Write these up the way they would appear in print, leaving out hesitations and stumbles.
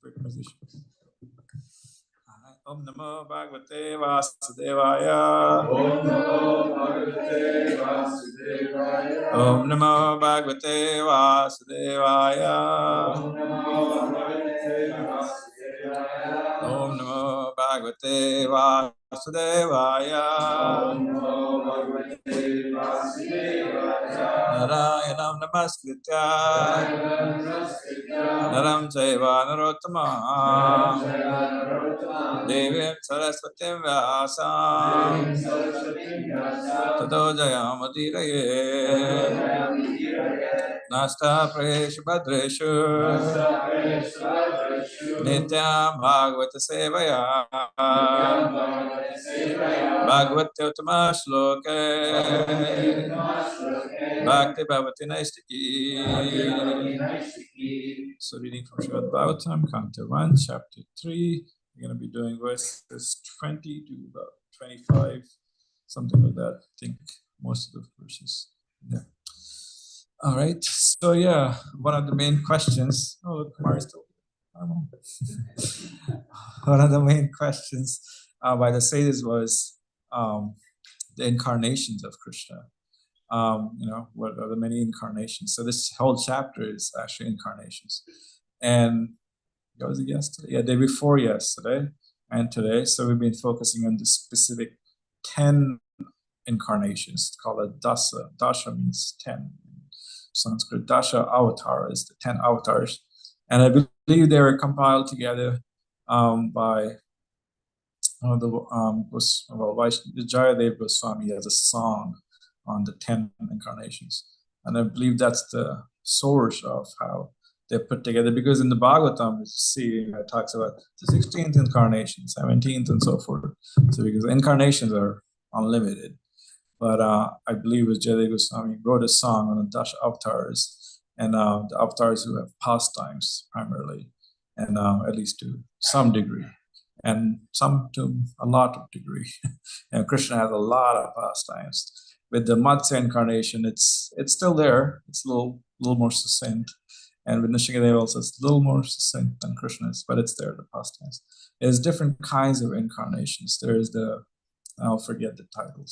quick musician. Om Namo Bhagavate Vasudevaya. Om Namo Bhagavate Vasudevaya. Om Namo Bhagavate Vasudevaya. Om Namo Bhagavate Vasudevaya. Om Namo Bhagavate Vasudevaya. Om Namo Bhagavate Vasudevaya. Narayanam Namaskritya Naram Chaiva Narottama Devim Saraswatim Vyasam Tato Jayamadiraye Nasta Prayesh Bhadreshu Nityam Bhagavata Sevaya Bhagavate Uttama Shloke Bhakti Bhavati Naistiki. So reading from Srimad Bhagavatam, Canto 1, Chapter 3. We're going to be doing verses 20 to about 25, something like that. I think most of the verses there. All right. So yeah, one of the main questions. Oh, look, Kumar is still here. One of the main questions by the sages was the incarnations of Krishna. What are the many incarnations? So this whole chapter is actually incarnations. And what was it yesterday? Yeah, day before yesterday and today. So we've been focusing on the specific 10 incarnations. It's called a Dasa. Dasha means 10. Sanskrit Dasa Avatar is the 10 avatars. And I believe they were compiled together by one of the Jayadev Goswami as a song on the 10 incarnations. And I believe that's the source of how they're put together, because in the Bhagavatam, you see, it talks about the 16th incarnation, 17th, and so forth. So because the incarnations are unlimited. But I believe it was Jayadev Goswami wrote a song on the Dasha avatars, and the avatars who have pastimes primarily, and at least to some degree, and some to a lot of degree. And Krishna has a lot of pastimes. With the Matsya incarnation, it's still there. It's a little more succinct. And with Nishingadeva also, it's a little more succinct than Krishna's, but it's there, the pastimes. There's different kinds of incarnations. There's I'll forget the titles.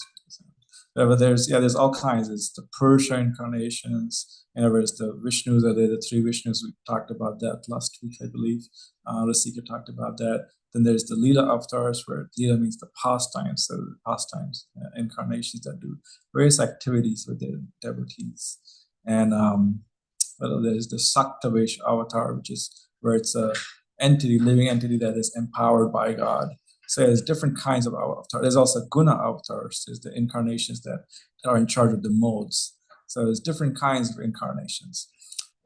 But there's all kinds. It's the Purusha incarnations. There's the Vishnus are there, the 3 Vishnus. We talked about that last week, I believe. Rasika talked about that. Then there's the Leela avatars, where Leela means the pastimes, so pastimes, incarnations that do various activities with their devotees. And there's the Saktavesh avatar, which is where it's a living entity that is empowered by God. So there's different kinds of avatars. There's also Guna avatars. There's the incarnations that are in charge of the modes. So there's different kinds of incarnations.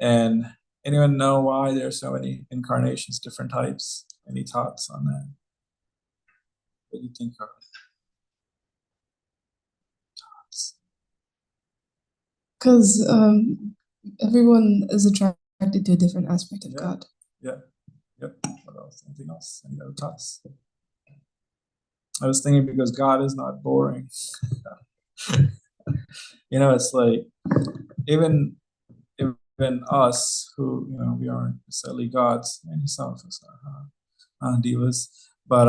And anyone know why there's so many incarnations, different types? Any thoughts on that? What do you think of thoughts? Because everyone is attracted to a different aspect of God. Yeah. Yep. What else? Anything else? Any other thoughts? I was thinking because God is not boring. It's like even us who we aren't necessarily gods, and yourself is divas, but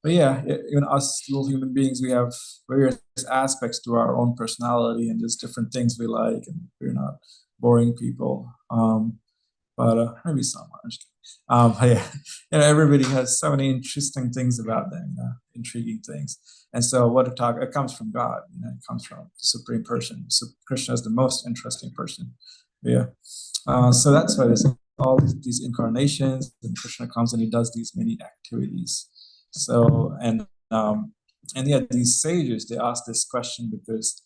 yeah, even us little human beings, we have various aspects to our own personality, and there's different things we like, and we're not boring people. But maybe some are. But yeah, everybody has so many interesting things about them, intriguing things. And so it comes from God. It comes from the Supreme Person. So Krishna is the most interesting person. Yeah. So that's why there's all these incarnations, and Krishna comes and he does these many activities. So and yet these sages, they ask this question because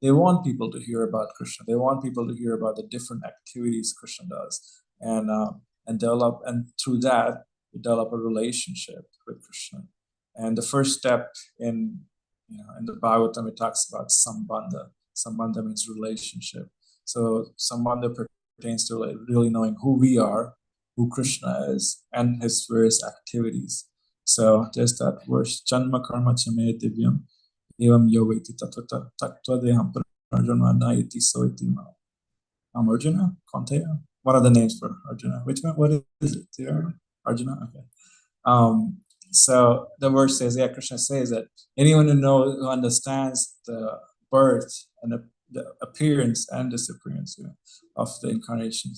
they want people to hear about Krishna. They want people to hear about the different activities Krishna does, and through that develop a relationship with Krishna. And the first step in the Bhagavatam, it talks about sambandha. Sambandha means relationship. So sambandha pertains to really knowing who we are, who Krishna is, and his various activities. So there's that verse, Janma karma chame divyam evam yoveti tattva deham prarjana naiti soiti ma. Arjuna, Konteya. one of the names for Arjuna. Which one? What is it? Do you remember? Arjuna? Okay. So the verse says, yeah, Krishna says that anyone who understands the birth and the appearance and disappearance of the incarnation,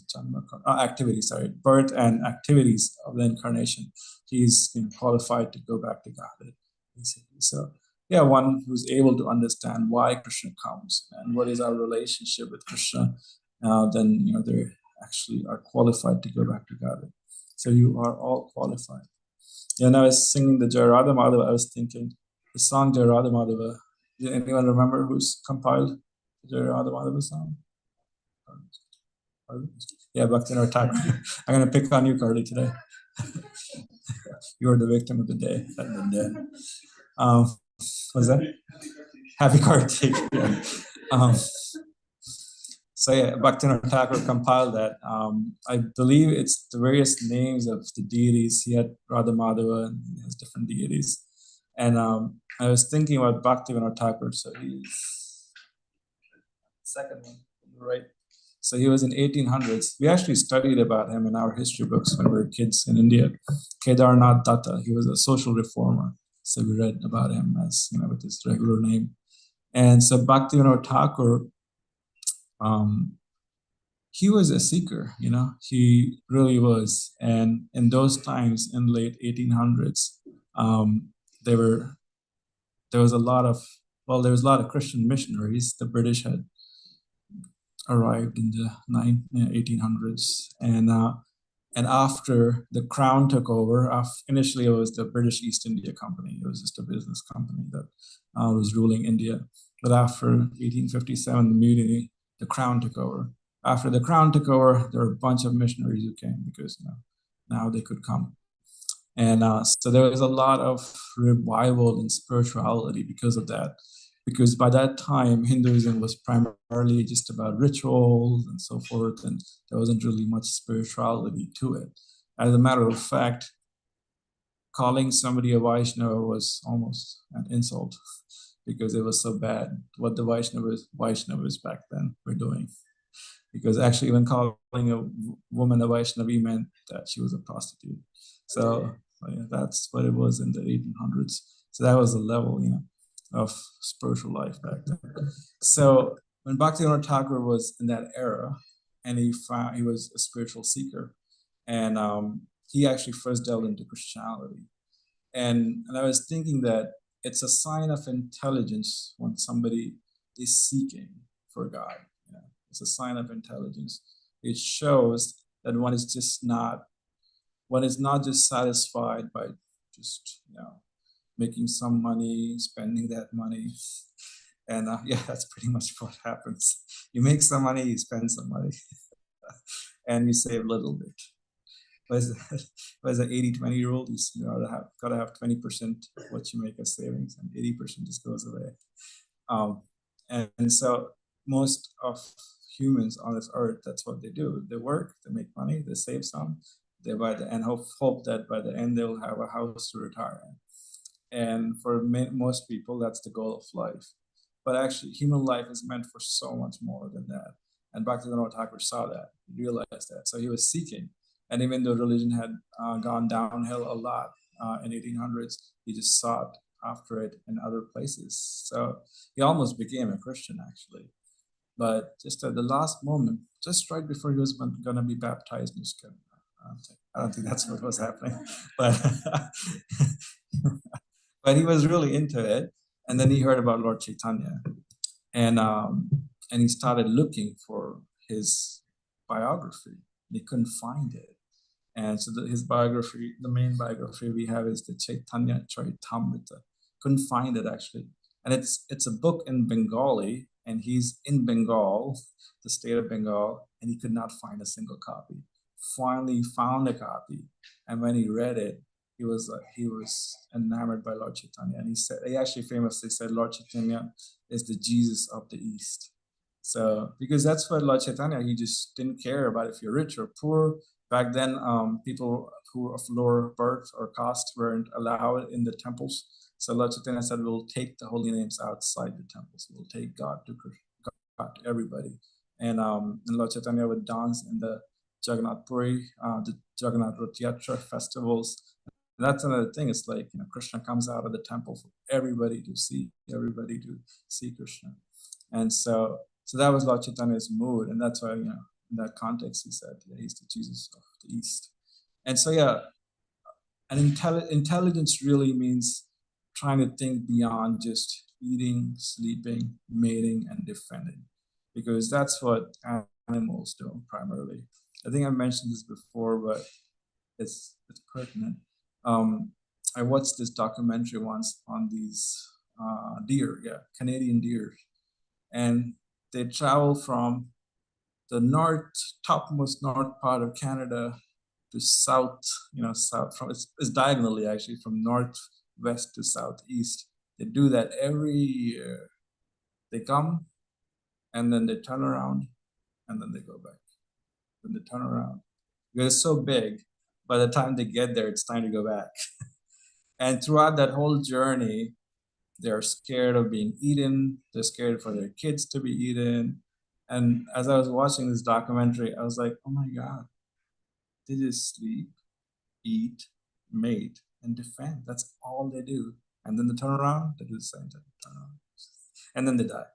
activities, sorry, birth and activities of the incarnation, he's qualified to go back to Godhead, basically. So yeah, one who's able to understand why Krishna comes and what is our relationship with Krishna, then they actually are qualified to go back to Godhead. So you are all qualified. And I was singing the Jai Radha Madhava, I was thinking the song Jai Radha Madhava. Did anyone remember who's compiled the Jai Radha Madhava song? Yeah, Bhaktivinoda Thakur. I'm going to pick on you, Carly, today. You are the victim of the day. Was that? Happy Kartik. Yeah. So yeah, Bhaktivinoda Thakur compiled that. I believe it's the various names of the deities. He had Radha Madhava and he has different deities. And I was thinking about Bhaktivinoda Thakur. So he's second one, right? So he was in 1800s. We actually studied about him in our history books when we were kids in India. Kedarnath Datta. He was a social reformer. So we read about him as with his regular name. And so Bhaktivinoda Thakur, he was a seeker, he really was. And in those times, in late 1800s, there was a lot of Christian missionaries. The British had arrived in the 1800s, and after the Crown took over, initially it was the British East India Company. It was just a business company that was ruling India. But after 1857, the mutiny, the Crown took over. After the Crown took over, there were a bunch of missionaries who came because now they could come. And so there was a lot of revival and spirituality because of that. Because by that time, Hinduism was primarily just about rituals and so forth, and there wasn't really much spirituality to it. As a matter of fact, calling somebody a Vaishnava was almost an insult because it was so bad what the Vaishnavas back then were doing. Because actually, even calling a woman a Vaishnavi meant that she was a prostitute. So yeah, that's what it was in the 1800s. So that was the level, of spiritual life back then. So when Bhaktivinoda Thakur was in that era, and he was a spiritual seeker, and he actually first delved into Christianity. And I was thinking that it's a sign of intelligence when somebody is seeking for God. It's a sign of intelligence. It shows that one is not just satisfied by just making some money, spending that money, and yeah, that's pretty much what happens. You make some money, you spend some money, and you save a little bit. What is the 80-20 rule? You gotta have 20% of what you make as savings, and 80% just goes away. And so most of humans on this earth, that's what they do. They work, they make money, they save some, and hope that by the end they'll have a house to retire in. And for most people, that's the goal of life. But actually, human life is meant for so much more than that. And Bhaktivinoda Thakur saw that, he realized that. So he was seeking. And even though religion had gone downhill a lot in 1800s, he just sought after it in other places. So he almost became a Christian, actually. But just at the last moment, just right before he was going to be baptized, I don't think that's what was happening. But but he was really into it. And then he heard about Lord Chaitanya, and he started looking for his biography. He couldn't find it, and so his biography, the main biography we have, is the Chaitanya Charitamrita. Couldn't find it actually, and it's a book in Bengali, and he's in Bengal, the state of Bengal, and he could not find a single copy. Finally, found a copy, and when he read it, he was enamored by Lord Chaitanya, and he actually famously said Lord Chaitanya is the Jesus of the East. So because that's what Lord Chaitanya, he just didn't care about if you're rich or poor. Back then, people who of lower birth or caste weren't allowed in the temples. So Lord Chaitanya said, we'll take the holy names outside the temples. We'll take God to everybody. And Lord Chaitanya would dance in the Jagannath Puri, the Jagannath Rath Yatra festivals. And that's another thing. It's like, you know, Krishna comes out of the temple for everybody to see Krishna. And so that was Lord Chaitanya's mood, and that's why, you know, in that context he said, yeah, he's the Jesus of the East. And so yeah, and intelligence really means trying to think beyond just eating, sleeping, mating, and defending, because that's what animals do primarily. I think I mentioned this before, but it's pertinent. I watched this documentary once on these deer, Canadian deer, and they travel from the topmost north part of Canada to south, south from it's diagonally actually from northwest to southeast. They do that every year. They come and then they turn around and then they go back. Then they turn around. Because it's so big, by the time they get there, it's time to go back. And throughout that whole journey, they're scared of being eaten. They're scared for their kids to be eaten. And as I was watching this documentary, I was like, oh my God, they just sleep, eat, mate, and defend. That's all they do. And then they turn around, they do the same thing, turn around, and then they die.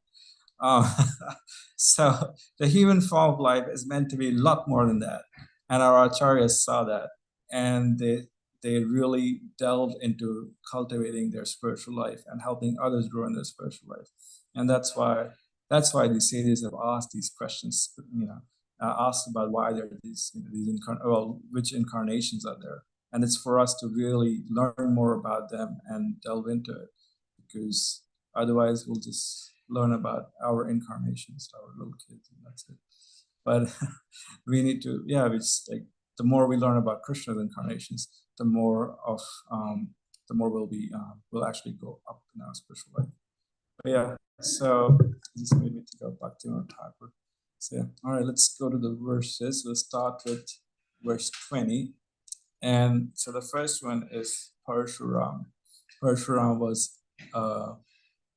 So the human form of life is meant to be a lot more than that. And our acharyas saw that. And they really delved into cultivating their spiritual life and helping others grow in their spiritual life. And that's why these sages have asked these questions, asked about why there are these which incarnations are there. And it's for us to really learn more about them and delve into it, because otherwise we'll just learn about our incarnations, our little kids, and that's it. But we need to, it's like the more we learn about Krishna's incarnations, the more we'll actually go up in our spiritual life. But yeah, so this made me think of Bhaktivinoda Thakur. So yeah, all right, let's go to the verses. We'll start with verse 20. And so the first one is Parshuram. Parshuram was a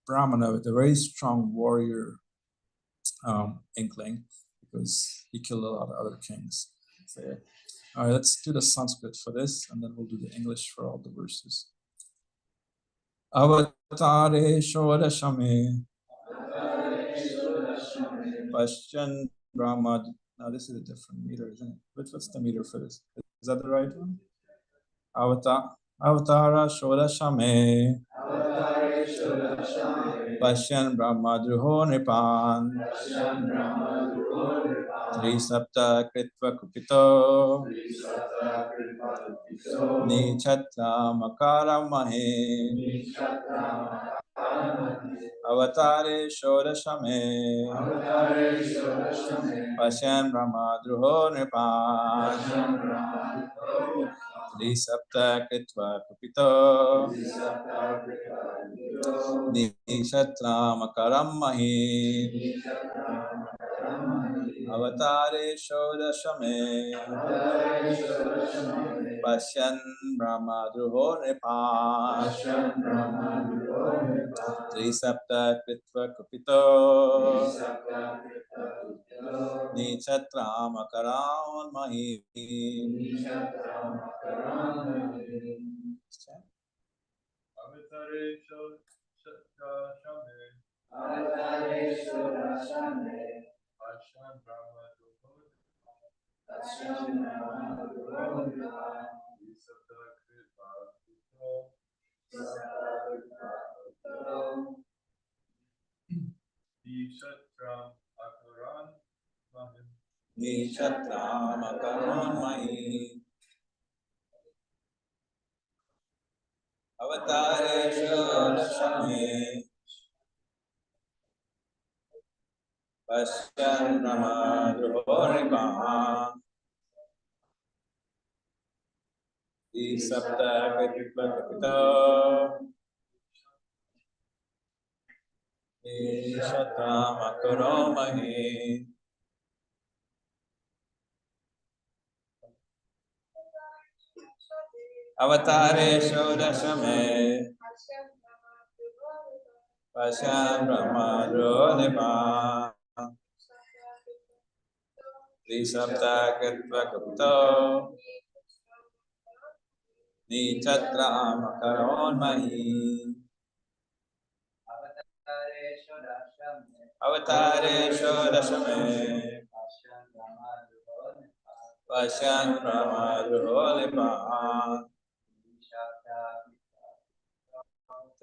Brahmana with a very strong warrior inkling, because he killed a lot of other kings. So yeah. All right, let's do the Sanskrit for this, and then we'll do the English for all the verses. Avatare Shodashame Pashyan Brahma. Now this is a different meter, isn't it? What's the meter for this? Is that the right one? Avatara Shodashame Pashyan Brahma Druho Nipan Trisapta Kritva Kupito Nichatra Makara Mahe Avatare Shodashame Pashyan Brahma Druho Nipan Trisapta Kritva Kupito Nishatra Makaram Mahi Avatare Shodashame Pashyan Brahma Druho Nipan Trisapta Kritva Kupito Nichatra Makaram Mahi. Nishatram Akaron Mahi Avatare Shodashame Pashyan Brahma Druhoripan Isapta Kapito Nishatram Akaron Mahi. Avatare Shodashame Pashyan Brahma Druhoripan Trisaptakattvakapto Nichatra Makaronmahi Avataresho Dashame Pasyan Ramadholiman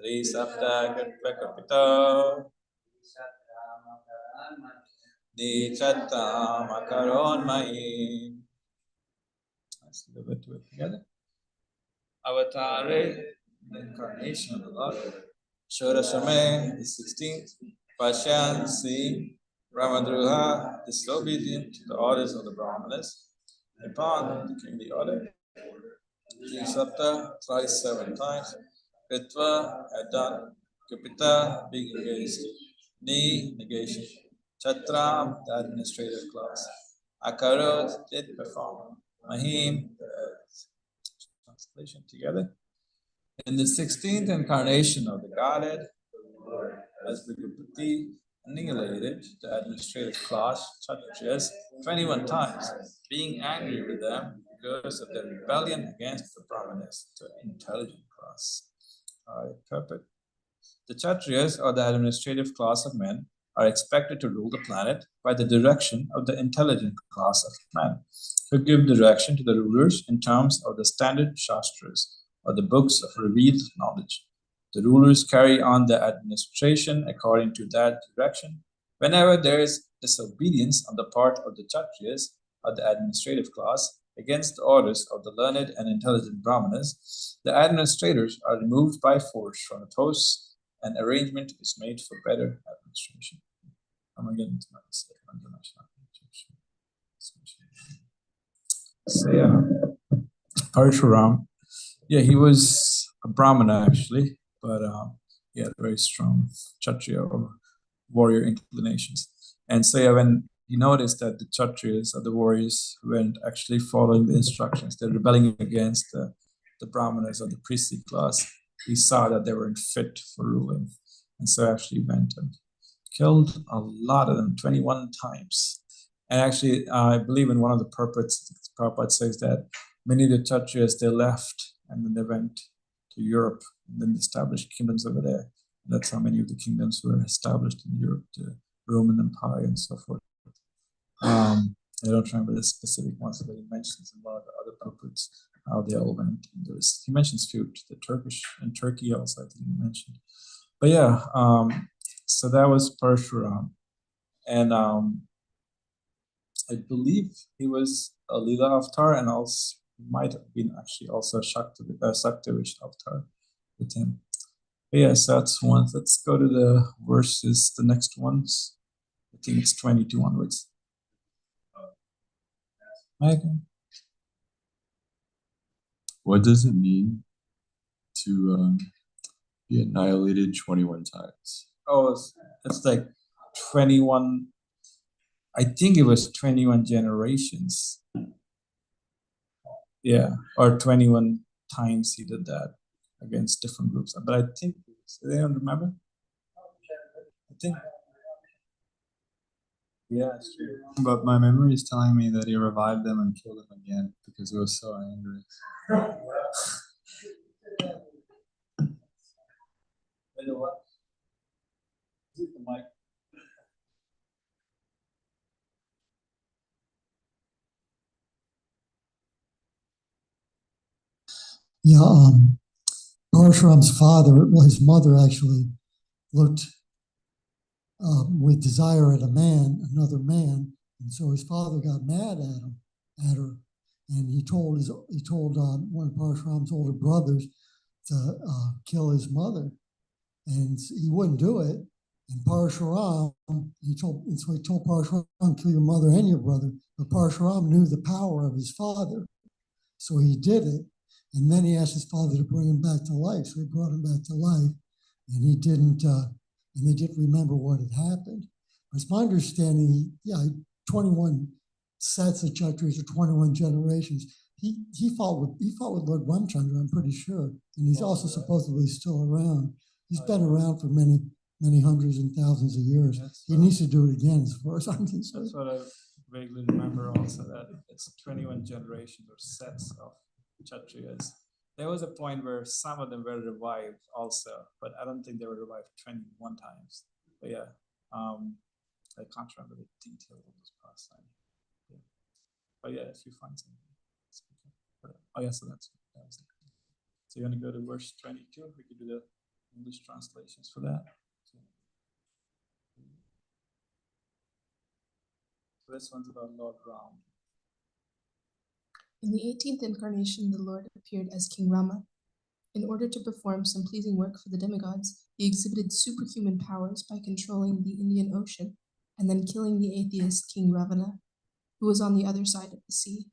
Trisaptakattvakapito Nichatra Makaronmahi. Let's do it together. Avatare, the incarnation of the Lord. Shodashame, the 16th. Pashan, see, Ramadruha, disobedient to the orders of the Brahmanas. Nipan, the kingly order. Trisapta, thrice 7 times. Ritva, had done. Kupita, being engaged. Ni, negation. Chatram, the administrative class. Akarot, did perform. Mahim, translation together. In the 16th incarnation of the Godhead, as the Gupati annihilated the administrative class, Kshatriyas, 21 times, being angry with them because of their rebellion against the Brahmanas, the intelligent class. Perfect. The Kshatriyas, or the administrative class of men, are expected to rule the planet by the direction of the intelligent class of men, who give direction to the rulers in terms of the standard Shastras, or the books of revealed knowledge. The rulers carry on the administration according to that direction. Whenever there is disobedience on the part of the Kshatriyas, or the administrative class, against the orders of the learned and intelligent Brahmanas, the administrators are removed by force from the posts, and arrangement is made for better administration. I'm again into my mistake. So Parshuram, yeah, he was a Brahmana actually, but he had very strong Kshatriya or warrior inclinations. And so when he noticed that the Kshatriyas or the warriors weren't actually following the instructions, they're rebelling against the Brahmanas or the priestly class, he saw that they weren't fit for ruling. And so actually went and killed a lot of them, 21 times. And actually, I believe in one of the purports, Prabhupada says that many of the Kshatriyas, they left and then they went to Europe and then established kingdoms over there. And that's how many of the kingdoms were established in Europe, the Roman Empire and so forth. I don't remember the specific ones, but he mentions in one of the other purports how they all went. He mentions few, the Turkish and Turkey also, I think he mentioned. But yeah, so that was Parshuram. And I believe he was a Lila Avatar and also might have been actually also a Shaktivish Avatar with him. But yes, that's one. Let's go to the verses, the next ones. I think it's 22 onwards. Okay. What does it mean to be annihilated 21 times? Oh, it's like 21. I think it was 21 generations. Yeah, or 21 times he did that against different groups. But I think, they don't remember? I think. Yeah, it's true. But my memory is telling me that he revived them and killed them again because he was so angry. What? Is it the mic? Yeah, Parshuram's father, well, his mother actually looked with desire at another man, and so his father got mad at her, and he told one of Parshuram's older brothers to kill his mother, and he wouldn't do it. And Parshuram, so he told Parshuram, kill your mother and your brother. But Parshuram knew the power of his father, so he did it. And then he asked his father to bring him back to life. So he brought him back to life, and he didn't, and they didn't remember what had happened. But it's my understanding, 21 sets of Kshatriyas or 21 generations. He fought with Lord Ramchandra, I'm pretty sure, and he's also supposedly still around. He's been around for many hundreds and thousands of years. He needs to do it again, as far as I'm concerned. That's what vaguely remember also that it's 21 generations or sets of Kshatriyas. There was a point where some of them were revived also, but I don't think they were revived 21 times. But yeah, I can't remember the details of this pastime. Yeah. But yeah, if you find something. Oh yeah, so that was it. So you want to go to verse 22? We could do the English translations for that. So this one's about Lord Ram. In the 18th incarnation, the Lord appeared as King Rama. In order to perform some pleasing work for the demigods, he exhibited superhuman powers by controlling the Indian Ocean and then killing the atheist King Ravana, who was on the other side of the sea.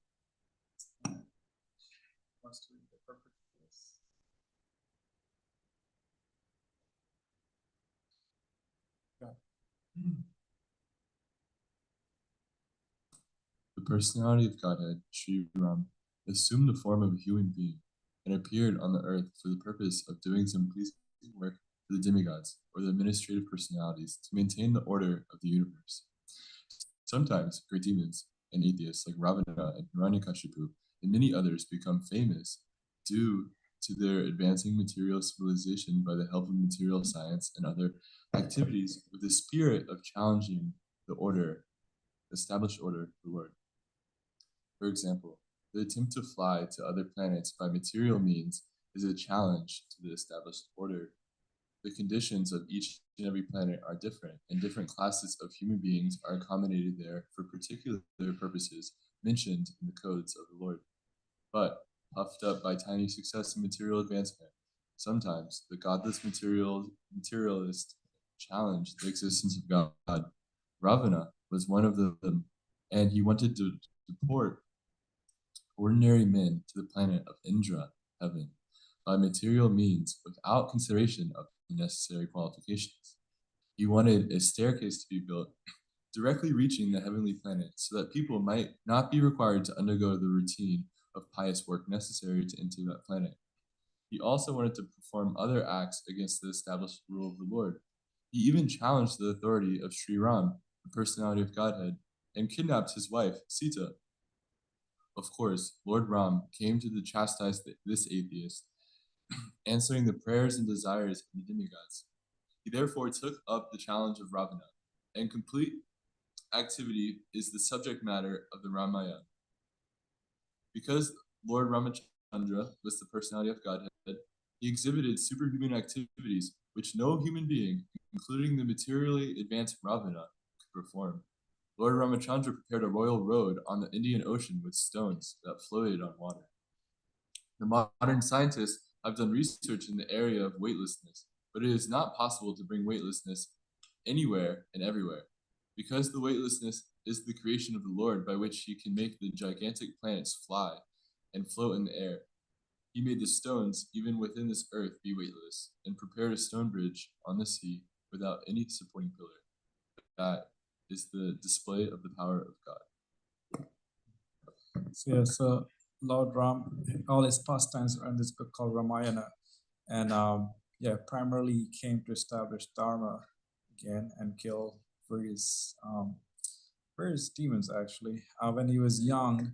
The personality of Godhead, Sri Ram, assumed the form of a human being and appeared on the earth for the purpose of doing some pleasing work for the demigods or the administrative personalities to maintain the order of the universe. Sometimes great demons and atheists like Ravana and Hiranyakashipu and many others become famous due to their advancing material civilization by the help of material science and other activities with the spirit of challenging the established order of the Lord. For example, the attempt to fly to other planets by material means is a challenge to the established order. The conditions of each and every planet are different, and different classes of human beings are accommodated there for particular purposes mentioned in the codes of the Lord. But, puffed up by tiny success and material advancement, sometimes the godless materialist challenge the existence of God. Ravana was one of them, and he wanted to deport ordinary men to the planet of Indra, heaven, by material means without consideration of the necessary qualifications. He wanted a staircase to be built directly reaching the heavenly planet so that people might not be required to undergo the routine of pious work necessary to enter that planet. He also wanted to perform other acts against the established rule of the Lord. He even challenged the authority of Sri Ram, the personality of Godhead, and kidnapped his wife, Sita. Of course, Lord Ram came to chastise this atheist, answering the prayers and desires of the demigods. He therefore took up the challenge of Ravana, and complete activity is the subject matter of the Ramayana. Because Lord Ramachandra was the personality of Godhead, he exhibited superhuman activities which no human being, including the materially advanced Ravana, could perform. Lord Ramachandra prepared a royal road on the Indian Ocean with stones that floated on water. The modern scientists have done research in the area of weightlessness, but it is not possible to bring weightlessness anywhere and everywhere. Because the weightlessness is the creation of the Lord by which he can make the gigantic planets fly and float in the air. He made the stones, even within this earth, be weightless, and prepared a stone bridge on the sea without any supporting pillar. That is the display of the power of God. So yeah, so Lord Ram, all his pastimes are in this book called Ramayana, and primarily he came to establish Dharma again and kill various demons actually. When he was young,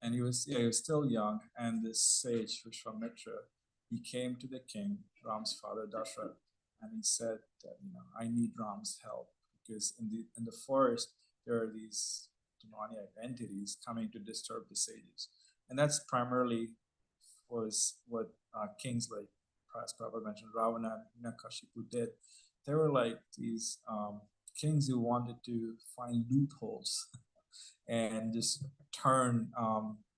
and he was still young, and this sage Vishwamitra, he came to the king, Ram's father Dashrath, and he said that I need Ram's help because in the forest there are these demoniac entities coming to disturb the sages, and that's primarily was what kings like Prabhupada mentioned, Ravana and Hiranyakashipu did. They were like these kings who wanted to find loopholes and just turn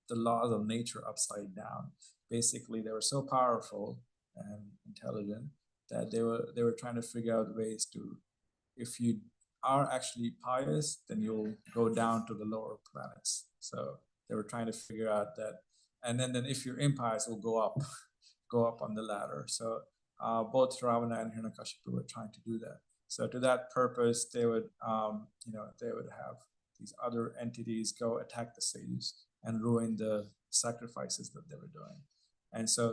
the laws of nature upside down. Basically, they were so powerful and intelligent that they were trying to figure out ways to, if you are actually pious, then you'll go down to the lower planets. So they were trying to figure out that, and then if you're impious, will go up on the ladder. So both Ravana and Hiranyakashipu were trying to do that. So to that purpose, they would have these other entities go attack the sages and ruin the sacrifices that they were doing. And so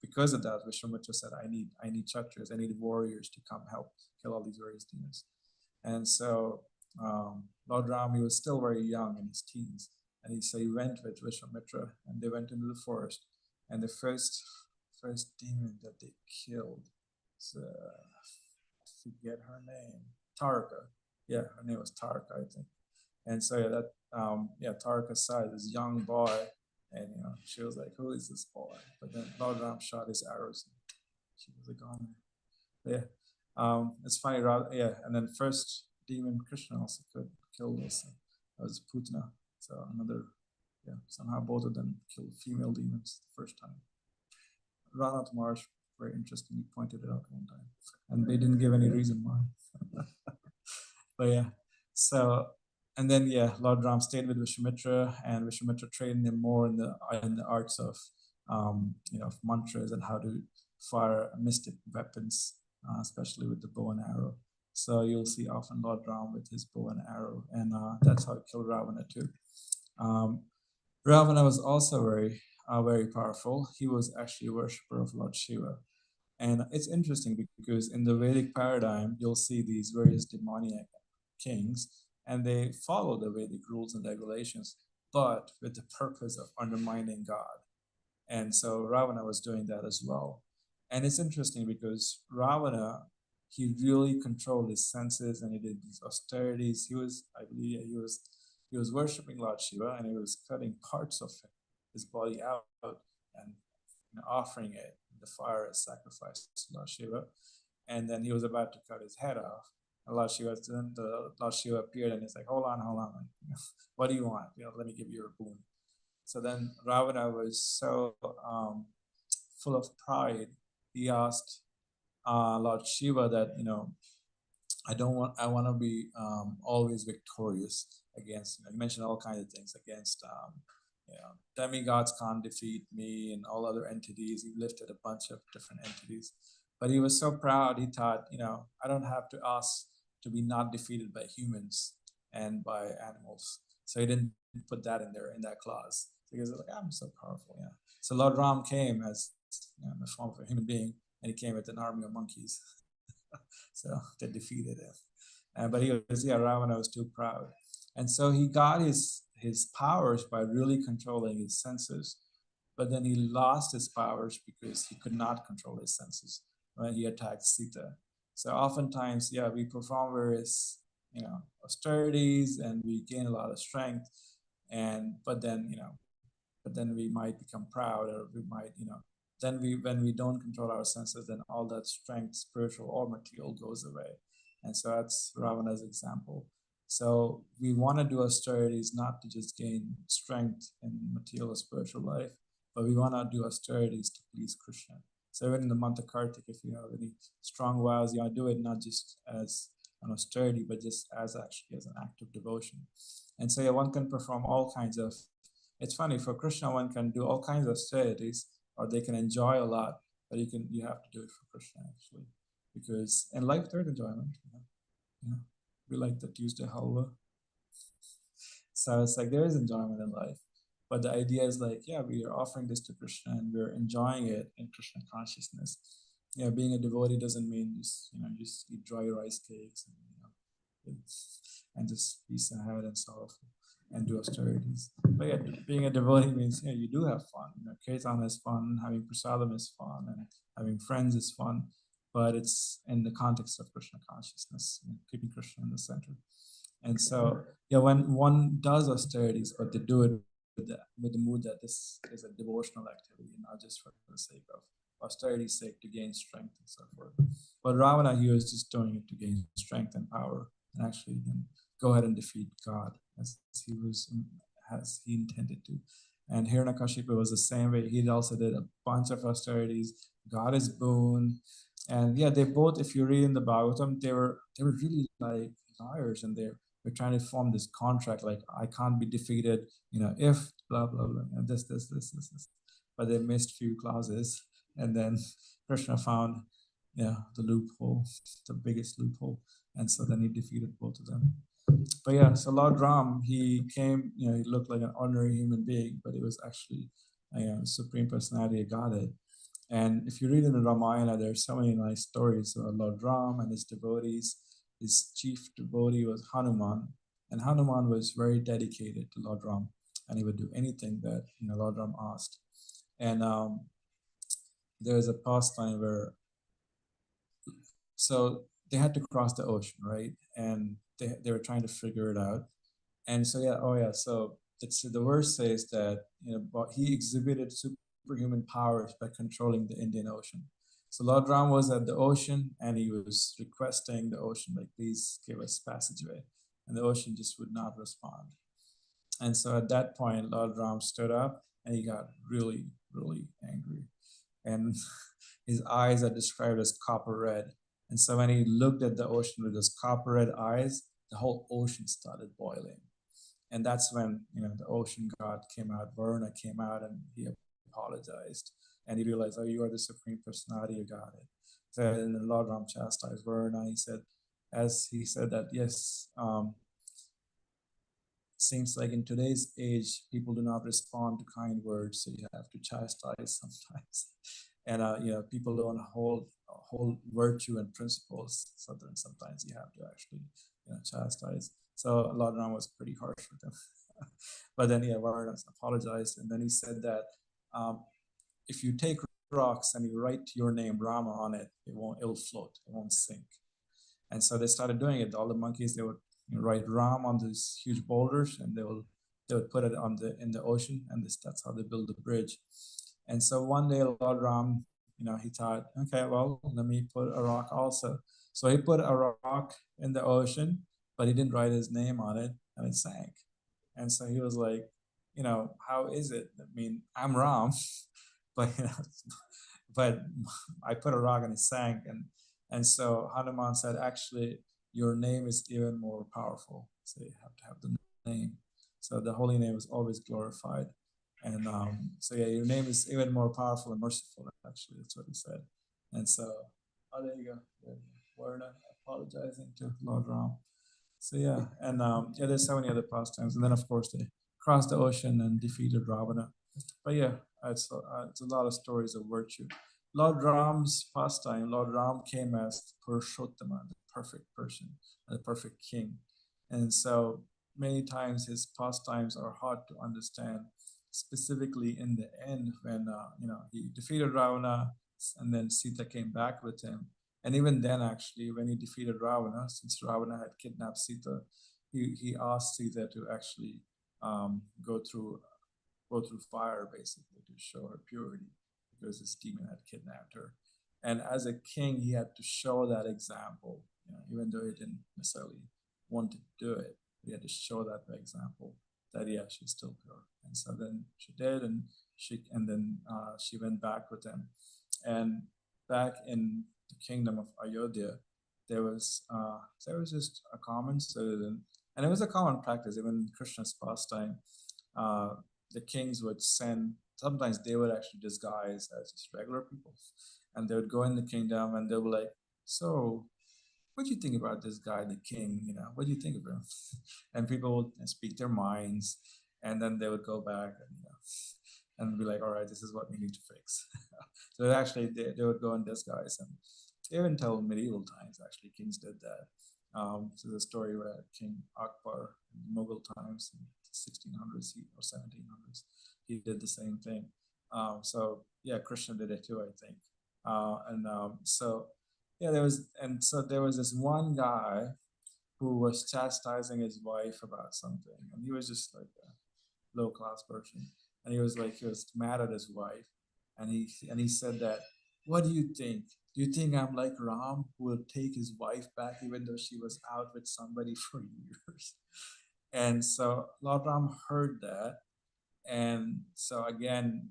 because of that, Vishwamitra said, I need kshatriyas, I need warriors to come help kill all these various demons. And so Lord Ram, he was still very young in his teens, and he went with Vishwamitra, and they went into the forest, and the first demon that they killed, so, I forget her name, Taraka. Yeah, her name was Taraka, I think. And so Taraka saw this young boy, and she was like, "Who is this boy?" But then Lord Ram shot his arrows, and she was a goner. It's funny, and then first demon Krishna also could kill this. That was Putana. So somehow both of them killed female demons the first time. Ranath Marsh very interestingly pointed it out one time, and they didn't give any reason why. But yeah, so and then Lord Ram stayed with Vishwamitra, and Vishwamitra trained him more in the arts of mantras and how to fire mystic weapons, especially with the bow and arrow. So you'll see often Lord Ram with his bow and arrow, and that's how he killed Ravana too. Ravana was also very powerful. He was actually a worshipper of Lord Shiva. And it's interesting because in the Vedic paradigm, you'll see these various demoniac kings, and they follow the Vedic rules and regulations, but with the purpose of undermining God. And so Ravana was doing that as well. And it's interesting because Ravana, he really controlled his senses, and he did these austerities. I believe he was worshiping Lord Shiva, and he was cutting parts of his body out and offering it in the fire as sacrifice to Lord Shiva. And then he was about to cut his head off. And Lord Shiva appeared, and he's like, hold on. What do you want? Let me give you a boon. So then Ravana was so full of pride. He asked Lord Shiva that, I want to be always victorious against, you mentioned all kinds of things against, demigods can't defeat me and all other entities. He lifted a bunch of different entities. But he was so proud, he thought, I don't have to ask to be not defeated by humans and by animals. So he didn't put that in there, in that clause. So he was like, I'm so powerful, So Lord Ram came as in the form of a human being, and he came with an army of monkeys. So they defeated him. But Ravana was too proud. And so he got his powers by really controlling his senses. But then he lost his powers because he could not control his senses when he attacked Sita. So oftentimes, we perform various, austerities, and we gain a lot of strength. But then we might become proud, or we might, when we don't control our senses, then all that strength, spiritual or material, goes away. And so that's Ravana's example. So we want to do austerities not to just gain strength in material or spiritual life, but we want to do austerities to please Krishna. So even in the month of Kartik, if you have any strong vows, you want to do it not just as an austerity, but just as an act of devotion. And so one can perform all kinds of, it's funny, for Krishna, one can do all kinds of austerities, or they can enjoy a lot, but you have to do it for Krishna, actually. Because in life, there's enjoyment. We like the Tuesday halwa. So it's like there is enjoyment in life. But the idea is like, we are offering this to Krishna, and we're enjoying it in Krishna consciousness. Being a devotee doesn't mean just eat dry rice cakes and just be sad and sorrowful and do austerities. But being a devotee means you do have fun. Kirtan is fun, having prasadam is fun, and having friends is fun. But it's in the context of Krishna consciousness, keeping Krishna in the center. And so, when one does austerities, but they do it with the mood that this is a devotional activity, not just for the sake of austerity's sake, to gain strength and so forth. But Ravana, he was just doing it to gain strength and power, and actually then go ahead and defeat God as he intended to. And Hiranyakashipu was the same way. He also did a bunch of austerities, got his boon. And they both, if you read in the Bhagavatam, they were really like liars, and they're trying to form this contract, like, I can't be defeated, if blah blah blah, and this. But they missed few clauses, and then Krishna found the loophole, the biggest loophole, and so then he defeated both of them. But so Lord Ram, he came, he looked like an ordinary human being, but it was actually Supreme Personality of Godhead. And if you read in the Ramayana, there's so many nice stories about Lord Ram and his devotees. his chief devotee was Hanuman, and Hanuman was very dedicated to Lord Ram, and he would do anything that Lord Ram asked. And there was a pastime where, so they had to cross the ocean, right? And they were trying to figure it out. And so so the verse says that he exhibited superhuman powers by controlling the Indian Ocean. So Lord Ram was at the ocean and he was requesting the ocean, like, please give us passageway. And the ocean just would not respond. And so at that point, Lord Ram stood up and he got really, really angry. And his eyes are described as copper red. And so when he looked at the ocean with those copper red eyes, the whole ocean started boiling. And that's when the ocean god came out, Varuna came out, and he apologized. And he realized, oh, you are the supreme personality, you got it. So and then Lord Ram chastised Varuna. He said that, yes, seems like in today's age, people do not respond to kind words, so you have to chastise sometimes. And people don't hold virtue and principles, so then sometimes you have to actually chastise. So Lord Ram was pretty harsh with him. But then Varuna apologized, and then he said that if you take rocks and you write your name Rama on it, it'll float, it won't sink. And so they started doing it. All the monkeys, they would write Ram on these huge boulders, and they would put it in the ocean, and that's how they build the bridge. And so one day Lord Ram, he thought, okay, well, let me put a rock also. So he put a rock in the ocean, but he didn't write his name on it, and it sank. And so he was like, how is it? I mean, I'm Ram, but but I put a rock and it sank. And so Hanuman said, actually, your name is even more powerful. So you have to have the name. So the holy name is always glorified. And your name is even more powerful and merciful, actually. That's what he said. And so, there you go. Varuna apologizing to Lord Ram. So there's so many other pastimes. And then, of course, they crossed the ocean and defeated Ravana. But it's a lot of stories of virtue. Lord Ram's pastime, Lord Ram came as Purushottama, the perfect person, the perfect king. And so many times his pastimes are hard to understand, specifically in the end when he defeated Ravana, and then Sita came back with him. And even then, actually, when he defeated Ravana, since Ravana had kidnapped Sita, he asked Sita to actually go through fire, basically, to show her purity, because this demon had kidnapped her. And as a king, he had to show that example, even though he didn't necessarily want to do it. He had to show that by example, that she's still pure. And so then she did, and then she went back with him. And back in the kingdom of Ayodhya, there was just a common citizen, and it was a common practice, even in Krishna's pastime. The kings would send, sometimes they would actually disguise as just regular people, and they would go in the kingdom and they were like, so what do you think about this guy, the king? What do you think of him? And people would speak their minds, and then they would go back and be like, all right, this is what we need to fix. So actually they would go in disguise, and even until medieval times, actually, kings did that. So the story where King Akbar in Mughal times, in 1600s or 1700s, he did the same thing. Krishna did it too, I think. There was this one guy who was chastising his wife about something, and he was just like a low class person, and he was mad at his wife, and he said that, what do you think? Do you think I'm like Ram, who will take his wife back even though she was out with somebody for years? And so Lord Ram heard that. And so again,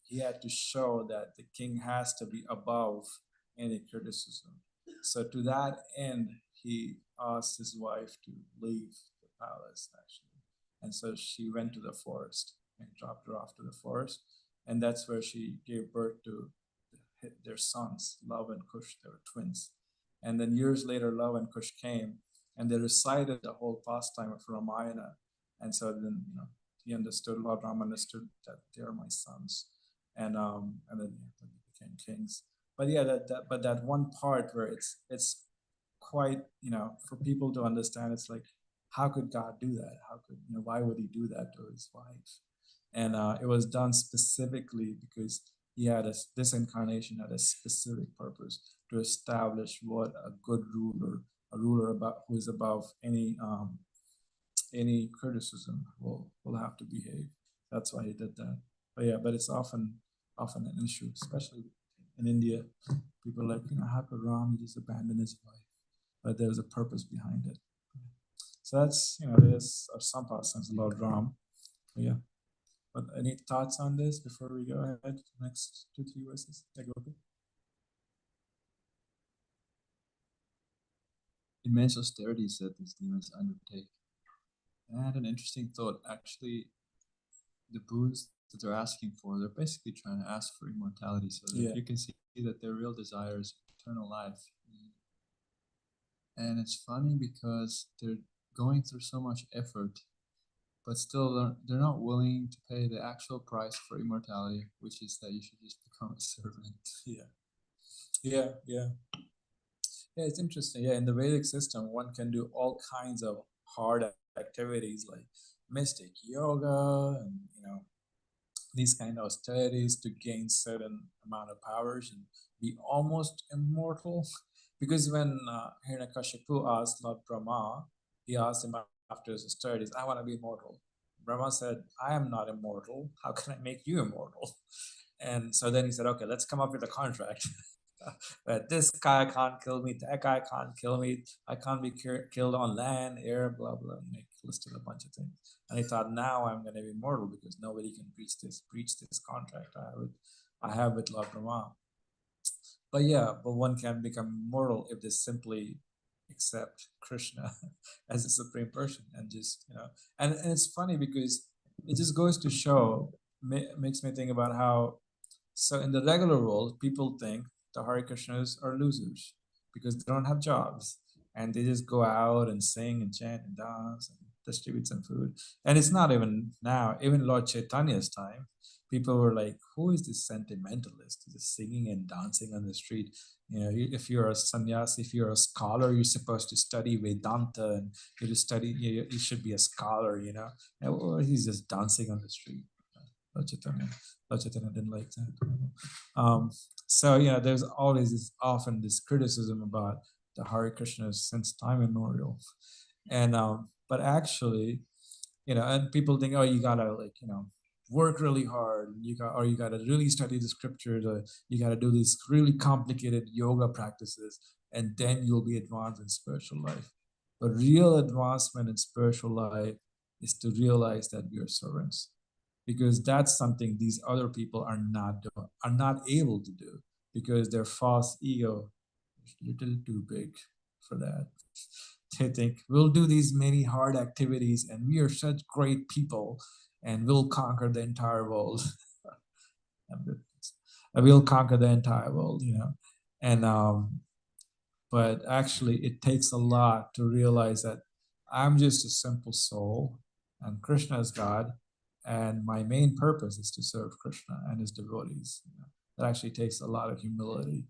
he had to show that the king has to be above any criticism. So to that end, he asked his wife to leave the palace, actually. And so she went to the forest and dropped her off to the forest. And that's where she gave birth to their sons, Love and Kush. They were twins. And then years later, Love and Kush came, and they recited the whole pastime of Ramayana. And so then, he understood, Lord Ram understood that they are my sons. And then they became kings. But that one part where it's quite, for people to understand. It's like, how could God do that? How could, why would he do that to his wife? And it was done specifically because he had this incarnation had a specific purpose to establish what a good ruler, a ruler about who is above any criticism will have to behave. That's why he did that. But yeah, but it's often an issue, especially in India. People are like, how could Ram just abandon his wife? But there's a purpose behind it. So that's, there's some sense about Ram. But yeah. But any thoughts on this before we go ahead to the next 2-3 verses? Immense austerities that these demons undertake. And I had an interesting thought. Actually, the boons that they're asking for, they're basically trying to ask for immortality. So that you can see that their real desire is eternal life. And it's funny because they're going through so much effort, but still they're not willing to pay the actual price for immortality, which is that you should just become a servant. Yeah, it's interesting. Yeah, in the Vedic system, one can do all kinds of hard activities like mystic yoga and these kind of austerities to gain certain amount of powers and be almost immortal. Because when Hiranyakashipu asked Lord Brahma, he asked him after his austerities, I want to be immortal. Brahma said, I am not immortal. How can I make you immortal? And so then he said, okay, let's come up with a contract. But this guy can't kill me, that guy can't kill me, I can't be killed on land, air, blah, blah. And he listed a bunch of things. And he thought, now I'm going to be immortal because nobody can breach this contract I have with Lord Brahma. But one can become immortal if they simply accept Krishna as a supreme person and just, and it's funny because it just goes to show, makes me think about how, so in the regular world, people think the Hare Krishnas are losers because they don't have jobs and they just go out and sing and chant and dance and distribute some food. And it's not even now, even Lord Chaitanya's time, people were like, who is this sentimentalist just singing and dancing on the street? If you're a sannyasi, if you're a scholar, you're supposed to study Vedanta and you should be a scholar, and he's just dancing on the street. Lord Chaitanya didn't like that. So there's always often this criticism about the Hare Krishnas since time immemorial, and but actually, and people think, oh, you gotta work really hard, you gotta really study the scriptures, or you gotta do these really complicated yoga practices, and then you'll be advanced in spiritual life. But real advancement in spiritual life is to realize that we are servants, because that's something these other people are not able to do, because their false ego is a little too big for that. They think we'll do these many hard activities and we are such great people and we'll conquer the entire world. We'll conquer the entire world, and but actually it takes a lot to realize that I'm just a simple soul and Krishna is God, and my main purpose is to serve Krishna and his devotees. That actually takes a lot of humility,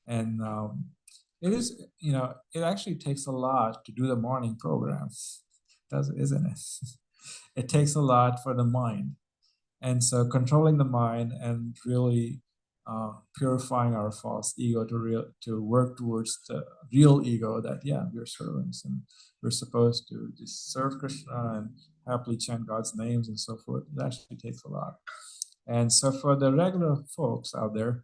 and it actually takes a lot to do the morning program, isn't it? It takes a lot for the mind, and so controlling the mind and really purifying our false ego to work towards the real ego that we're servants and we're supposed to just serve Krishna and happily chant God's names and so forth. It actually takes a lot. And so for the regular folks out there,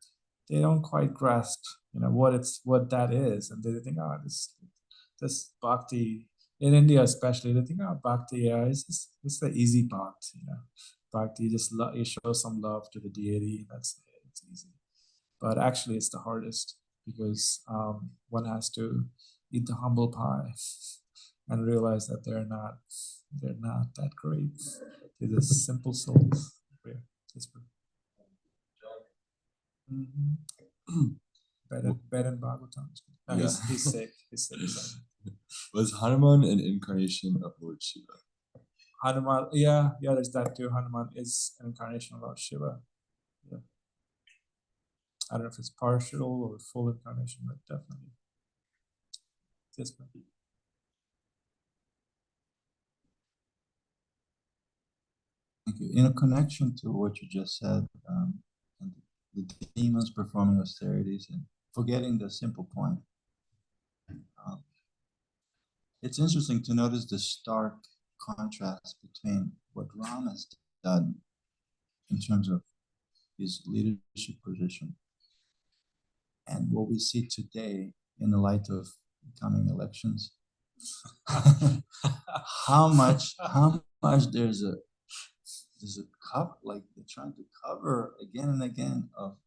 they don't quite grasp, what that is, and they think, oh, this bhakti in India especially, they think, oh, bhakti, it's the easy part, bhakti, you show some love to the deity, it's easy. But actually, it's the hardest because one has to eat the humble pie and realize that they're not that great. They're just simple souls. Mm-hmm. Bed and Bhagavatam. No, he's sick. He's sick. Was Hanuman an incarnation of Lord Shiva? Hanuman, there's that too. Hanuman is an incarnation of Lord Shiva. Yeah. I don't know if it's partial or full incarnation, but definitely. Yes. Thank you. In a connection to what you just said, and the demons performing austerities and forgetting the simple point, it's interesting to notice the stark contrast between what Ram has done in terms of his leadership position and what we see today in the light of coming elections. how much there's a cover, like they're trying to cover again and again of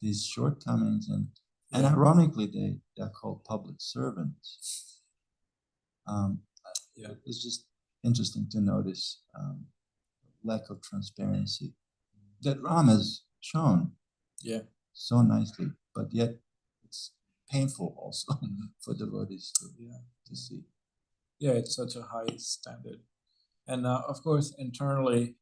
these shortcomings, and ironically they're called public servants. It's just interesting to notice lack of transparency that Ram has shown so nicely, but yet it's painful also for devotees to see. Yeah, it's such a high standard. And of course, internally,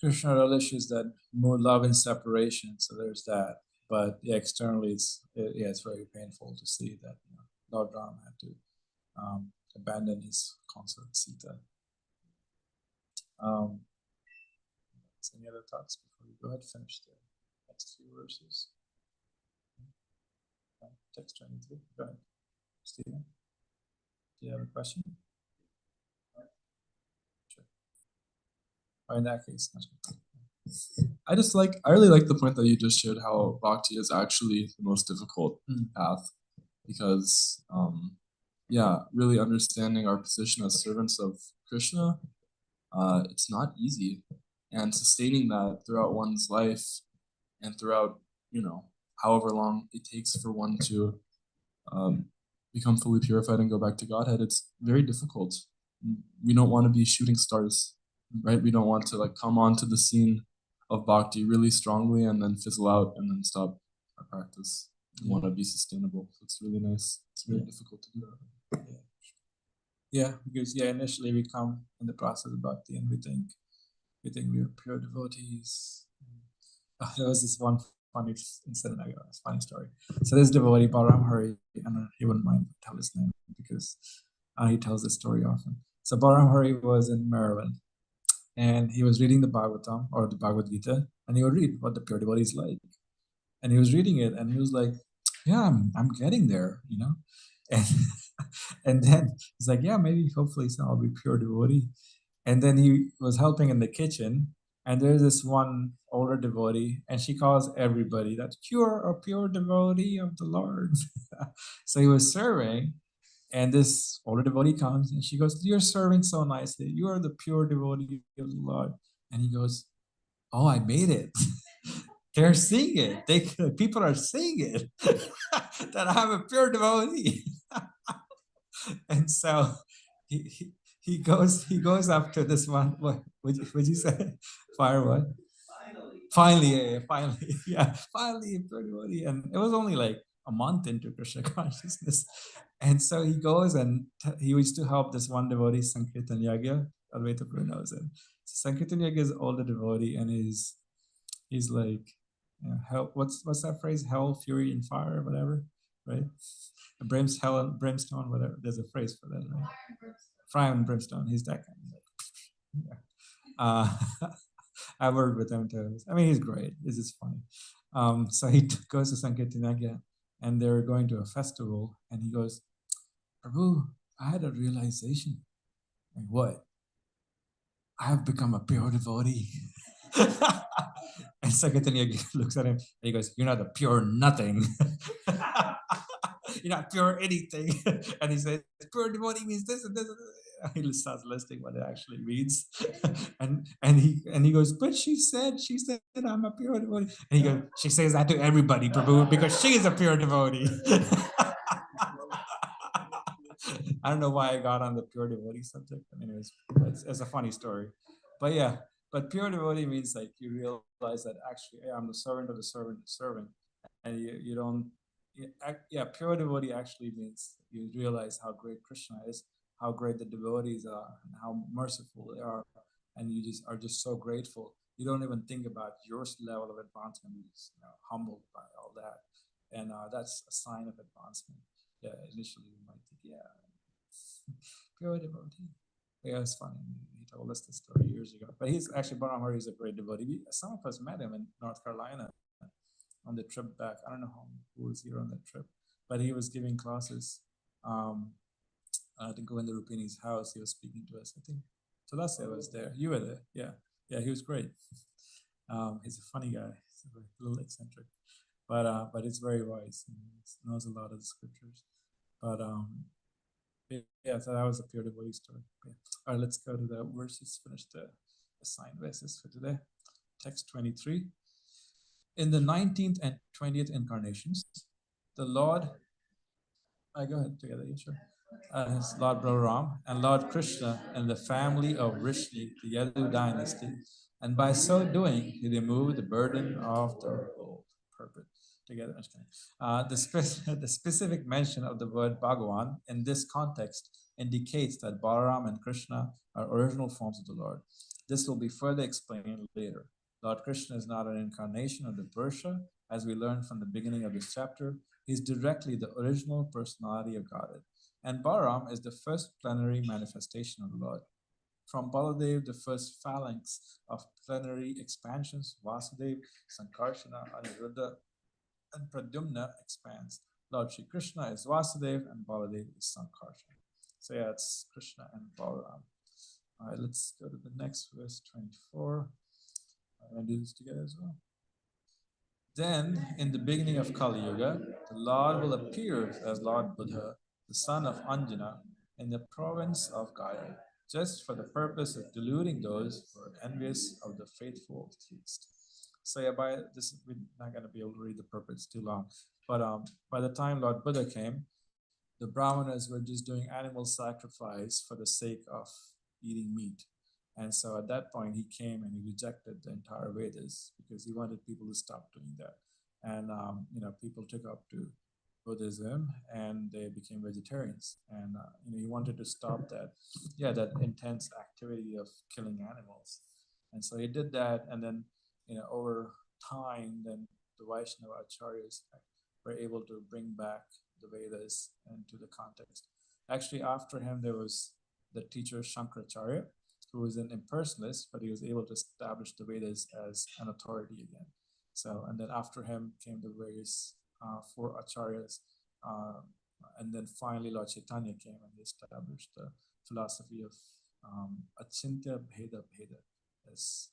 Krishna relishes that more love and separation, so there's that. But externally, it's very painful to see that Lord Ram had to abandon his consort Sita. Any other thoughts before we go ahead and finish the next few verses? Text 23. Go ahead, Stephen. Do you have a question? Sure. Oh, in that case, I really like the point that you just shared, how bhakti is actually the most difficult path, because really understanding our position as servants of Krishna, it's not easy, and sustaining that throughout one's life and throughout however long it takes for one to become fully purified and go back to Godhead, it's very difficult. We don't want to be shooting stars, right? We don't want to come onto the scene of bhakti really strongly and then fizzle out and then stop our practice. We want to be sustainable. So it's really nice. It's very difficult to do that. Yeah, because initially we come in the process of bhakti and we think we are pure devotees. There was this one funny incident, a funny story. So this devotee, Balaram Hari, and he wouldn't mind to tell his name because he tells this story often. So Balaram Hari was in Maryland, and he was reading the Bhagavatam or the Bhagavad Gita, and he would read what the pure devotee is like. And he was reading it, and he was like, "Yeah, I'm getting there, And and then he's like, "Yeah, maybe hopefully soon I'll be pure devotee." And then he was helping in the kitchen, and there's this one older devotee, and she calls everybody that's pure devotee of the Lord. So he was serving, and this older devotee comes, and she goes, "You're serving so nicely. You are the pure devotee of the Lord." And he goes, "Oh, I made it." They're seeing it. People are seeing it that I'm a pure devotee. And so he goes up to this one. What would you say? Fire what? Finally, finally, pure devotee. And it was only like a month into Krishna consciousness. And so he goes and he used to help this one devotee, Sankirtan Yagya. Advaita Prabhu knows him. So Sankirtan Yagya is older devotee, and he's like, hell, what's that phrase? Hell, fury, and fire, or whatever, right? Hell and brimstone, whatever. There's a phrase for that, right? Fire and brimstone. He's that kind of. I worked with him too. I mean, he's great. This is funny. So he goes to Sankirtanagya, and they're going to a festival, and he goes, "Prabhu, I had a realization." Like, what? I have become a pure devotee. And Sankirtanagya looks at him and he goes, "You're not a pure nothing." You're not pure anything. And he says, "Pure devotee means this and this and this." He starts listing what it actually means. and he goes, "But she said I'm a pure devotee." And he goes, "She says that to everybody, Prabhu, because she is a pure devotee." I don't know why I got on the pure devotee subject. I mean, it's a funny story. But pure devotee means like you realize that actually I'm the servant of the servant of the servant. And you don't, pure devotee actually means you realize how great Krishna is, how great the devotees are, and how merciful they are. And you are just so grateful. You don't even think about your level of advancement. You're just humbled by all that. And that's a sign of advancement. yeah, initially you might think, yeah, pure devotee. Yeah, it's funny. He told us this story years ago. But he's actually, Balaram Hari is a great devotee. Some of us met him in North Carolina on the trip back. I don't know who was here on that trip, but he was giving classes. I think Govinda Rupini's house, he was speaking to us. I think Tulasi was there. You were there. Yeah. Yeah, he was great. He's a funny guy. He's a little eccentric, but he's very wise. He knows a lot of the scriptures. But yeah, so that was a pure devotee story. Yeah. All right, let's go to the verses. Finish the assigned verses for today. Text 23. In the 19th and 20th incarnations, the Lord, I go ahead together, yeah, sure. His Lord Balaram and Lord Krishna and the family of Vrishni, the Yadu dynasty, and by so doing, he removed the burden of the world. Perfect. Together, the specific mention of the word Bhagavan in this context indicates that Balaram and Krishna are original forms of the Lord. This will be further explained later. Lord Krishna is not an incarnation of the Pursha, as we learned from the beginning of this chapter. He is directly the original personality of Godhead. And Balaram is the first plenary manifestation of the Lord. From Baladev, the first phalanx of plenary expansions, Vasudev, Sankarsana, Aniruddha, and Pradyumna expands. Lord Shri Krishna is Vasudev and Baladev is Sankarsana. So yeah, it's Krishna and Balaram. All right, let's go to the next verse, 24. I'm going to do this together as well. Then, in the beginning of Kali Yuga, the Lord will appear as Lord Buddha, the son of Anjana, in the province of Gaya, just for the purpose of deluding those who are envious of the faithful priest. So yeah, by this, we're not going to be able to read the purpose too long. But by the time Lord Buddha came, the Brahmanas were just doing animal sacrifice for the sake of eating meat. And so at that point, he came and he rejected the entire Vedas because he wanted people to stop doing that. And, people took up to Buddhism and they became vegetarians. And, he wanted to stop that intense activity of killing animals. And so he did that. And then, over time, then the Vaishnava acharyas were able to bring back the Vedas into the context. Actually, after him, there was the teacher Shankaracharya, who was an impersonalist, but he was able to establish the Vedas as an authority again. So, and then after him came the various four acharyas, and then finally Lord Chaitanya came and he established the philosophy of achintya bheda bheda, as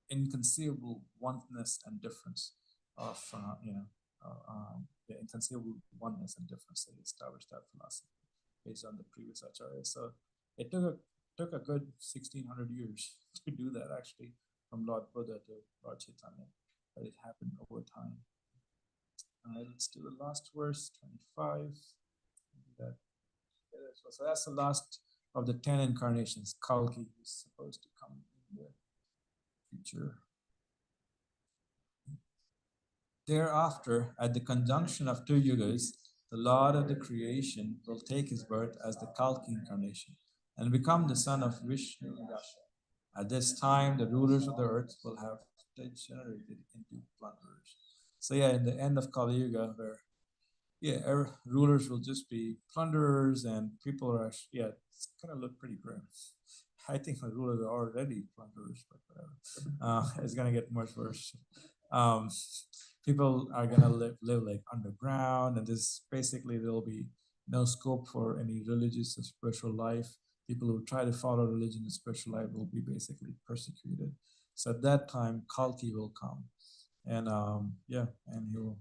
inconceivable oneness and difference of inconceivable oneness and difference. So he established that philosophy based on the previous acharya. So it took a good 1600 years to do that, actually, from Lord Buddha to Lord Chaitanya, but it happened over time. All right, let's do the last verse, 25. So that's the last of the 10 incarnations. Kalki is supposed to come in the future. Thereafter, at the conjunction of two yugas, the Lord of the creation will take his birth as the Kalki incarnation and become the son of Vishnu Rasha. At this time, the rulers of the earth will have degenerated into plunderers. So yeah, in the end of Kali Yuga, where rulers will just be plunderers and people are, it's gonna look pretty grim. I think the rulers are already plunderers, but whatever. It's gonna get much worse. People are gonna live like underground, and there will be no scope for any religious or spiritual life. People who try to follow religion and spiritual life will be basically persecuted. So at that time, Kalki will come, and and he will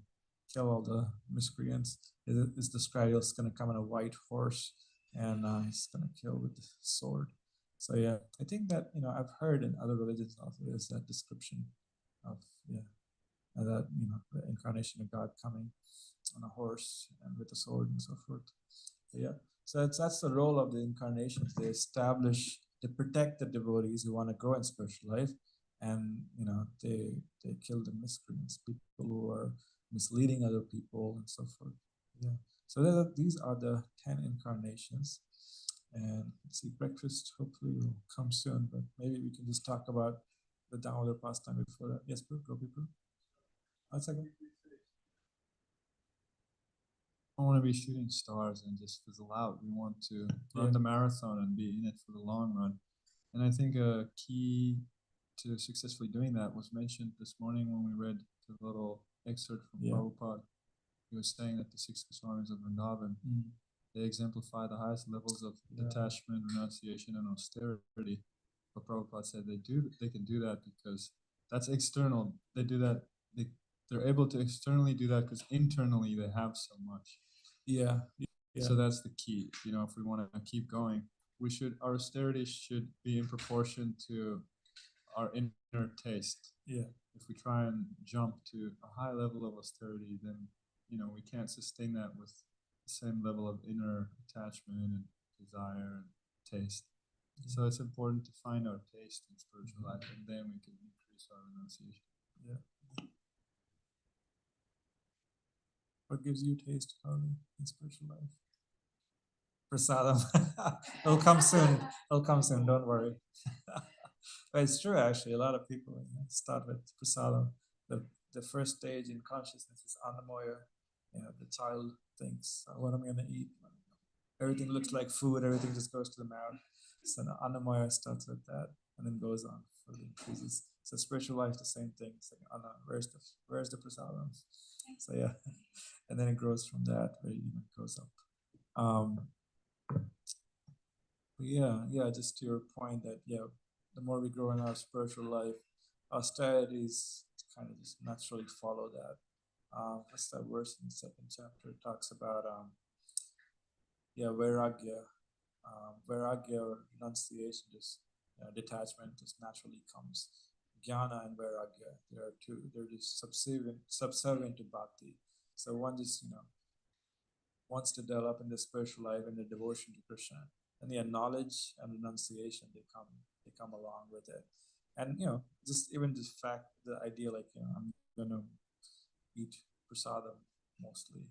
kill all the miscreants. It's described as going to come on a white horse, and he's going to kill with the sword. So yeah, I think that I've heard in other religions also there's that description of that the incarnation of God coming on a horse and with a sword and so forth. So, yeah, so that's the role of the incarnations. They protect the devotees who want to grow in spiritual life, and they kill the miscreants, people who are misleading other people and so forth. Yeah. So these are the 10 incarnations. And let's see, breakfast hopefully will come soon, but maybe we can just talk about the Damodar pastime before that. Yes, Prabhu, go, Prabhu. 1 second. don't want to be shooting stars and just fizzle out. We want to run the marathon and be in it for the long run. And I think a key to successfully doing that was mentioned this morning when we read the little excerpt from Prabhupada. He was saying that the 6 Goswamis of Vrindavan, they exemplify the highest levels of detachment, renunciation, and austerity. But Prabhupada said they can do that because that's external. They do that. They're able to externally do that because internally they have so much. Yeah. So that's the key. If we want to keep going, our austerity should be in proportion to our inner taste. Yeah. If we try and jump to a high level of austerity, then we can't sustain that with the same level of inner attachment and desire and taste. So it's important to find our taste in spiritual life, and then we can increase our renunciation. Yeah. What gives you taste, Carly, in spiritual life? Prasadam. It'll come soon. Don't worry. But it's true, actually. A lot of people start with prasadam. The first stage in consciousness is annamoya. The child thinks, what am I going to eat? Everything looks like food. Everything just goes to the mouth. So annamoya starts with that, and then goes on further increases. So spiritual life, the same thing. It's like, Anna, where's the prasadam? So yeah, and then it grows from that, where it goes up. Just to your point that the more we grow in our spiritual life, austerities kind of just naturally follow that. What's that verse in the 2nd chapter? It talks about vairagya. Vairagya or renunciation, just detachment, just naturally comes. Jnana and vairagya, they're just subservient to bhakti. So one just wants to develop in the spiritual life and the devotion to Krishna. And knowledge and renunciation, they come along with it. And just even the fact, the idea, like I'm gonna eat prasadam mostly.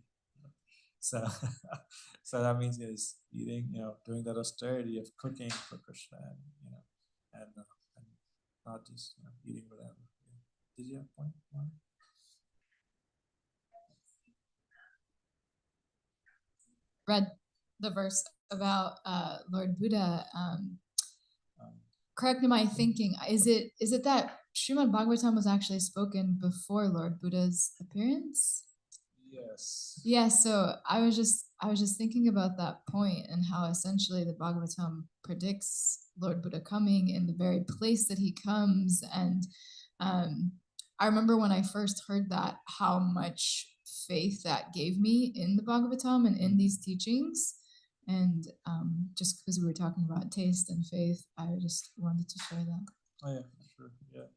So that means it's eating, doing that austerity of cooking for Krishna, and not just eating whatever. Did you have a point, Mark? Read the verse about Lord Buddha. Correct me my thinking. Is it that Srimad Bhagavatam was actually spoken before Lord Buddha's appearance? Yes. Yeah. So I was just thinking about that point and how essentially the Bhagavatam predicts Lord Buddha coming in the very place that he comes. And I remember when I first heard that, how much faith that gave me in the Bhagavatam and in these teachings. And just because we were talking about taste and faith, I just wanted to share that. Oh yeah, sure, yeah.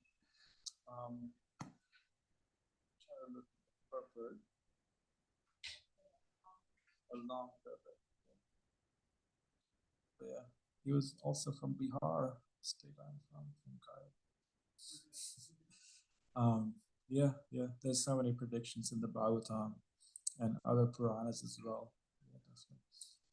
Try to look purport. A long purport. But yeah, he was also from Bihar, state I'm from Kaya. There's so many predictions in the Bhagavatam and other Puranas as well.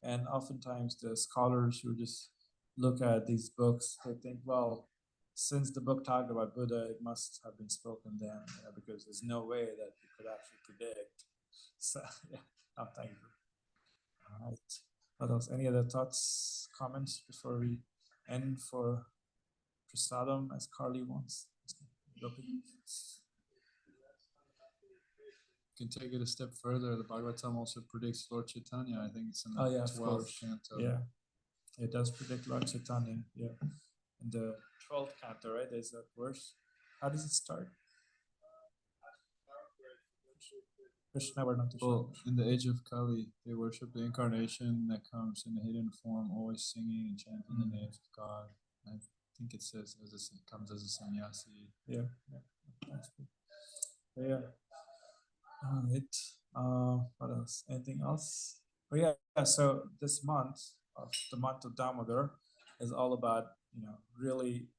And oftentimes the scholars who just look at these books, they think, well, since the book talked about Buddha, it must have been spoken then, because there's no way that you could actually predict. So, thank you. All right. What else? Any other thoughts, comments before we end for Prasadam, as Carly wants? You can take it a step further. The Bhagavatam also predicts Lord Chaitanya. I think it's in the 12th canto. Yeah, it does predict Lord Chaitanya. Yeah, in the 12th canto, right? There's that verse. How does it start? Well, in the age of Kali, they worship the incarnation that comes in a hidden form, always singing and chanting the names of God. I think it says it comes as a sannyasi. Yeah, that's good. Yeah. All right. What else? Anything else? Oh yeah. So this month, the month of Damodar, is all about really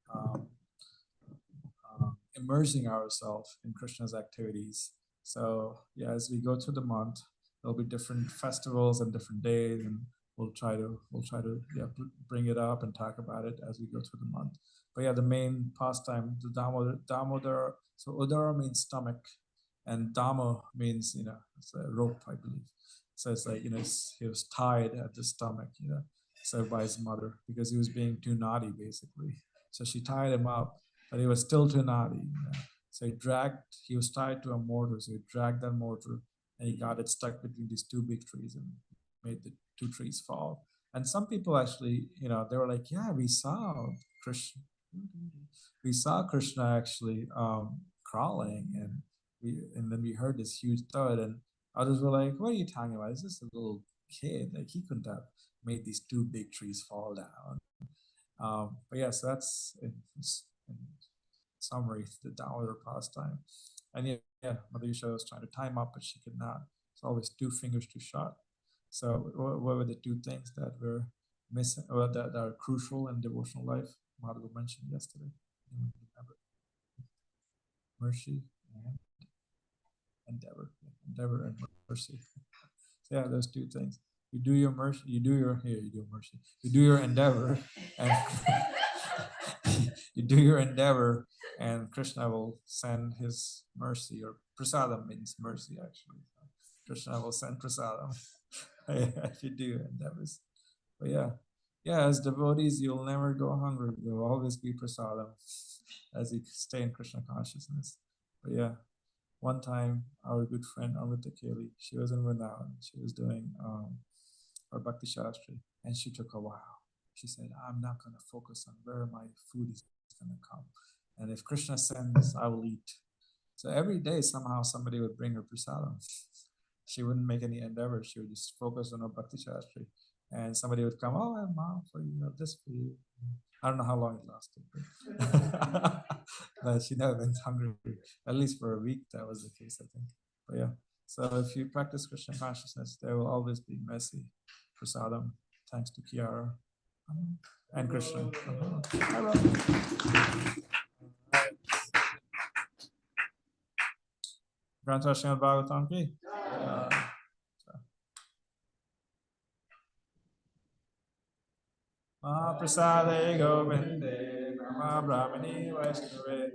immersing ourselves in Krishna's activities. So as we go through the month, there'll be different festivals and different days, and we'll try to bring it up and talk about it as we go through the month. But the main pastime, the Damodar. So Udara means stomach, and Dama means it's a rope, I believe. So it's like, he was tied at the stomach, so by his mother because he was being too naughty, basically. So she tied him up, but he was still too naughty. So he was tied to a mortar. So he dragged that mortar and he got it stuck between these two big trees and made the two trees fall. And some people actually, they were like, yeah, we saw Krishna actually crawling, and then we heard this huge thud, and others were like, what are you talking about? It's just a little kid. Like, he couldn't have made these two big trees fall down. But yeah, so that's in summary the downloader pastime. And yeah, Mother Yashoda was trying to time up, but she could not. It's always 2 fingers too short. So what were the 2 things that were missing, or that are crucial in devotional life? Madhav mentioned yesterday. Mercy and endeavor. Endeavor and mercy. So yeah, those 2 things. You do your mercy, you do your endeavor, and you do your endeavor, and Krishna will send his mercy, or prasadam means mercy actually. Krishna will send prasadam if you do your endeavors. But yeah, as devotees, you'll never go hungry. You'll always be prasadam as you stay in Krishna consciousness. But yeah, one time our good friend Amrita Keli, she was in Vrindavan. She was doing her Bhakti Shastri, and she took a vow. She said, I'm not going to focus on where my food is going to come. And if Krishna sends, I will eat. So every day, somehow, somebody would bring her prasadam. She wouldn't make any endeavor. She would just focus on her Bhakti Shastri. And somebody would come, I have mom for you, this for you. I don't know how long it lasted. But she never went hungry. At least for a week, that was the case, I think. But yeah. So if you practice Krishna consciousness, there will always be mercy, prasadam, thanks to Kiara and Krishna. Granth Srimad Bhagavatam ki. Mahaprasade Govinde Nama Brahmani Vaishnave